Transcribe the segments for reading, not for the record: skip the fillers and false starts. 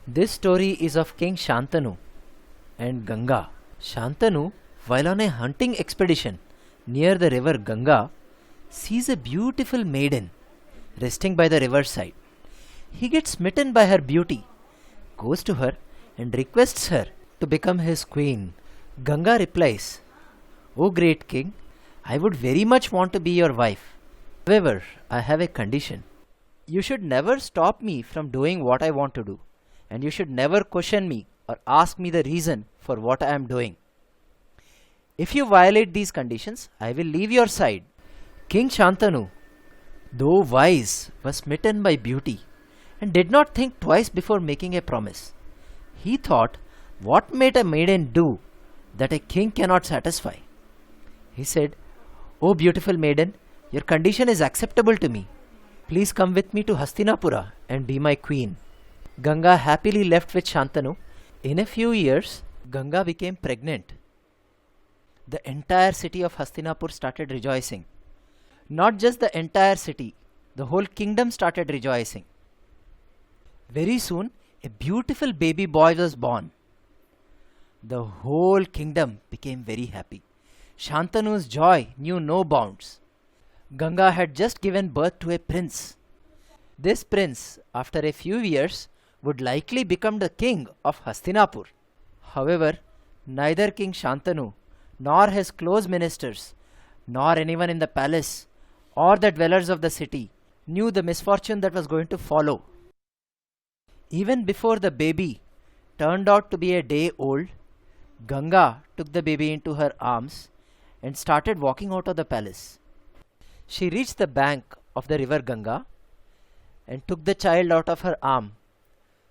This story is of King Shantanu and Ganga. Shantanu, while on a hunting expedition near the river Ganga, sees a beautiful maiden resting by the riverside. He gets smitten by her beauty, goes to her, and requests her to become his queen. Ganga replies, "O great king, I would very much want to be your wife. However, I have a condition. You should never stop me from doing what I want to do, and you should never question me or ask me the reason for what I am doing. If you violate these conditions, I will leave your side." King Shantanu, though wise, was smitten by beauty and did not think twice before making a promise. He thought, what might a maiden do that a king cannot satisfy? He said, "O beautiful maiden, your condition is acceptable to me. Please come with me to Hastinapura and be my queen." Ganga happily left with Shantanu. In a few years, Ganga became pregnant. The entire city of Hastinapur started rejoicing. Not just the entire city, the whole kingdom started rejoicing. Very soon, a beautiful baby boy was born. The whole kingdom became very happy. Shantanu's joy knew no bounds. Ganga had just given birth to a prince. This prince, after a few years, would likely become the king of Hastinapur. However, neither King Shantanu, nor his close ministers, nor anyone in the palace, or the dwellers of the city knew the misfortune that was going to follow. Even before the baby turned out to be a day old, Ganga took the baby into her arms and started walking out of the palace. She reached the bank of the river Ganga and took the child out of her arm.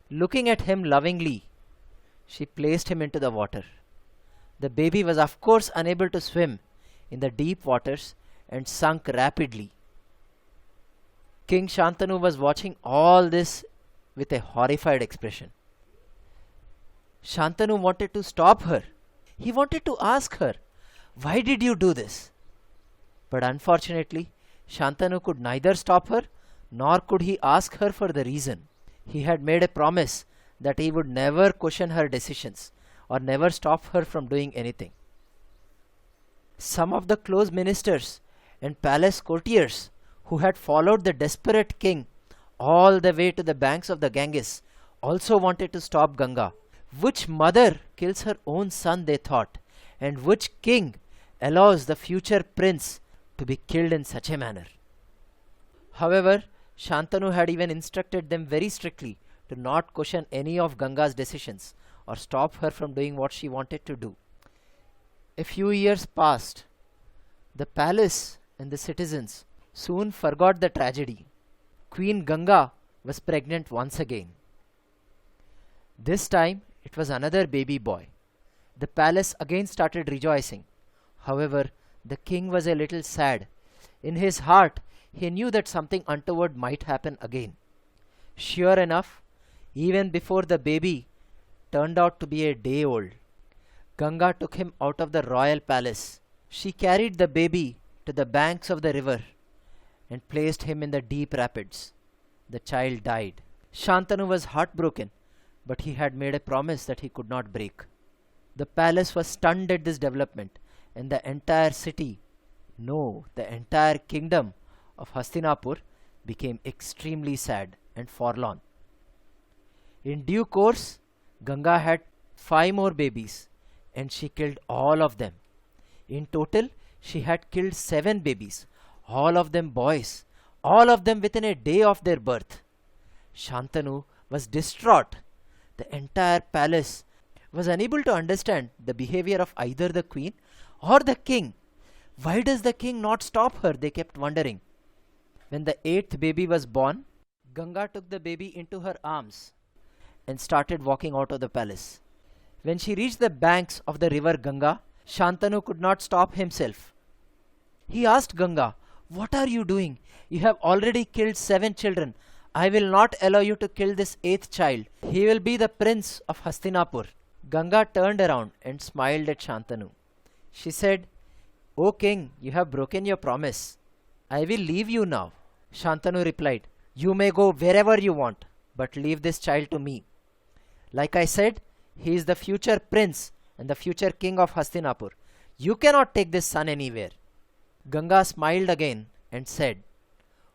Looking at him lovingly, she placed him into the water. The baby was of course unable to swim in the deep waters and sunk rapidly. King Shantanu was watching all this with a horrified expression. Shantanu wanted to stop her. He wanted to ask her, "Why did you do this?" But unfortunately, Shantanu could neither stop her nor could he ask her for the reason. He had made a promise that he would never question her decisions or never stop her from doing anything. Some of the close ministers and palace courtiers who had followed the desperate king all the way to the banks of the Ganges also wanted to stop Ganga. Which mother kills her own son, they thought, and which king allows the future prince to be killed in such a manner? However, Shantanu had even instructed them very strictly to not question any of Ganga's decisions or stop her from doing what she wanted to do. A few years passed. The palace and the citizens soon forgot the tragedy. Queen Ganga was pregnant once again. This time it was another baby boy. The palace again started rejoicing. However, the king was a little sad. In his heart, he knew that something untoward might happen again. Sure enough, even before the baby turned out to be a day old, Ganga took him out of the royal palace. She carried the baby to the banks of the river and placed him in the deep rapids. The child died. Shantanu was heartbroken, but he had made a promise that he could not break. The palace was stunned at this development, and the entire city, no, the entire kingdom of Hastinapur became extremely sad and forlorn. In due course, Ganga had 5 more babies, and she killed all of them. In total, she had killed 7 babies, all of them boys, all of them within a day of their birth. Shantanu was distraught. The entire palace was unable to understand the behavior of either the queen or the king. Why does the king not stop her? They kept wondering. When the 8th baby was born, Ganga took the baby into her arms and started walking out of the palace. When she reached the banks of the river Ganga, Shantanu could not stop himself. He asked Ganga, "What are you doing? You have already killed 7 children. I will not allow you to kill this 8th child. He will be the prince of Hastinapur." Ganga turned around and smiled at Shantanu. She said, "O king, you have broken your promise. I will leave you now." Shantanu replied, "You may go wherever you want, but leave this child to me." Like I said, he is the future prince and the future king of Hastinapur. You cannot take this son anywhere. Ganga smiled again and said,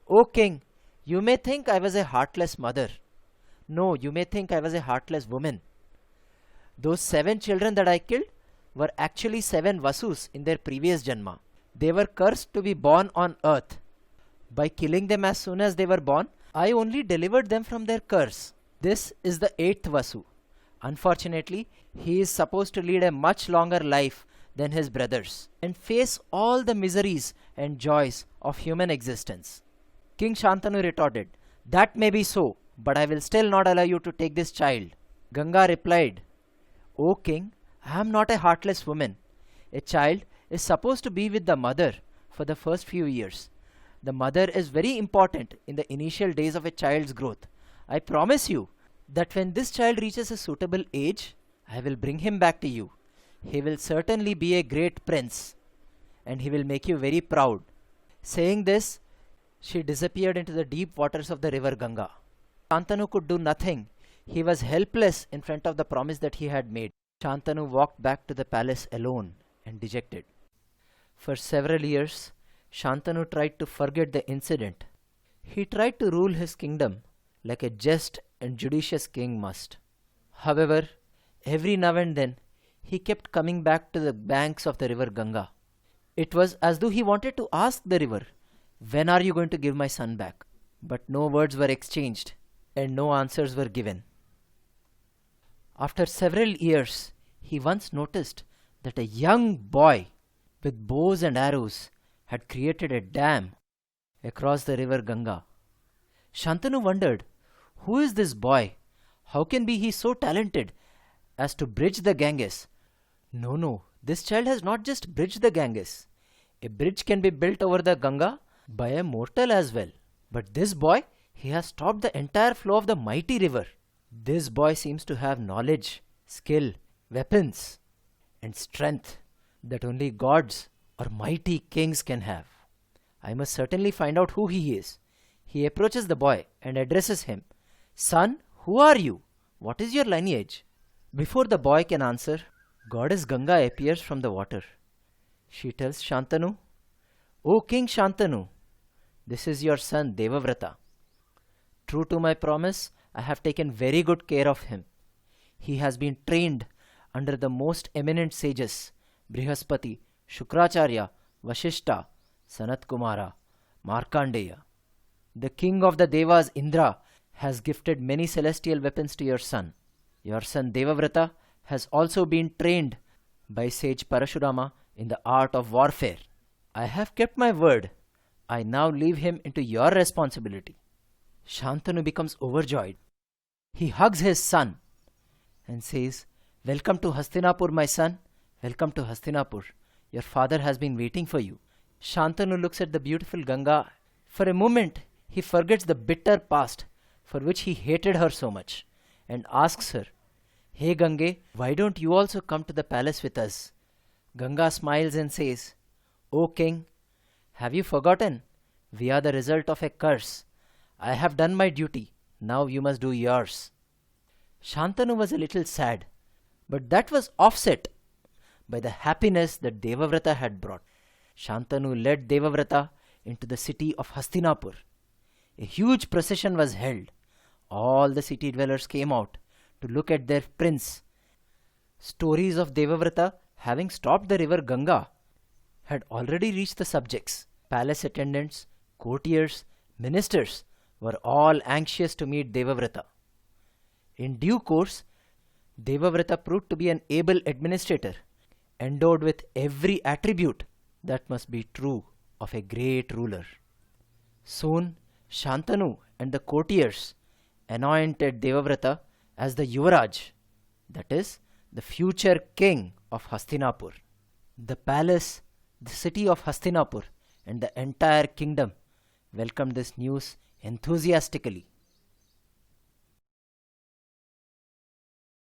O king, you may think I was a heartless mother. No, you may think I was a heartless woman. Those 7 children that I killed were actually 7 Vasus in their previous Janma. They were cursed to be born on earth. By killing them as soon as they were born, I only delivered them from their curse. This is the 8th Vasu. Unfortunately, he is supposed to lead a much longer life than his brothers and face all the miseries and joys of human existence. King Shantanu retorted, That may be so, but I will still not allow you to take this child. Ganga replied, O king, I am not a heartless woman. A child is supposed to be with the mother for the first few years. The mother is very important in the initial days of a child's growth. I promise you that when this child reaches a suitable age, I will bring him back to you. He will certainly be a great prince and he will make you very proud. Saying this, she disappeared into the deep waters of the river Ganga. Shantanu could do nothing. He was helpless in front of the promise that he had made. Shantanu walked back to the palace alone and dejected. For several years, Shantanu tried to forget the incident. He tried to rule his kingdom like a just and judicious king must. However, every now and then, he kept coming back to the banks of the river Ganga. It was as though he wanted to ask the river, When are you going to give my son back? But no words were exchanged and no answers were given. After several years, he once noticed that a young boy with bows and arrows had created a dam across the river Ganga. Shantanu wondered, Who is this boy? How can be he so talented as to bridge the Ganges? No, this child has not just bridged the Ganges. A bridge can be built over the Ganga by a mortal as well. But this boy, he has stopped the entire flow of the mighty river. This boy seems to have knowledge, skill, weapons, and strength that only gods or mighty kings can have. I must certainly find out who he is. He approaches the boy and addresses him. Son, who are you? What is your lineage? Before the boy can answer, Goddess Ganga appears from the water. She tells Shantanu, O King Shantanu, this is your son Devavrata. True to my promise, I have taken very good care of him. He has been trained under the most eminent sages, Brihaspati, Shukracharya, Vashishta, Sanat Kumara, Markandeya. The king of the Devas, Indra, has gifted many celestial weapons to your son. Your son Devavrata has also been trained by sage Parashurama in the art of warfare. I have kept my word. I now leave him into your responsibility. Shantanu becomes overjoyed. He hugs his son and says, Welcome to Hastinapur, my son. Welcome to Hastinapur. Your father has been waiting for you. Shantanu looks at the beautiful Ganga. For a moment, he forgets the bitter past for which he hated her so much and asks her, Hey Gange, why don't you also come to the palace with us? Ganga smiles and says, O king, have you forgotten? We are the result of a curse. I have done my duty. Now you must do yours. Shantanu was a little sad, but that was offset by the happiness that Devavrata had brought. Shantanu led Devavrata into the city of Hastinapur. A huge procession was held. All the city dwellers came out to look at their prince. Stories of Devavrata having stopped the river Ganga had already reached the subjects. Palace attendants, courtiers, ministers were all anxious to meet Devavrata. In due course, Devavrata proved to be an able administrator, endowed with every attribute that must be true of a great ruler. Soon, Shantanu and the courtiers anointed Devavrata as the Yuvaraj, that is, the future king of Hastinapur. The palace, the city of Hastinapur, and the entire kingdom welcomed this news enthusiastically.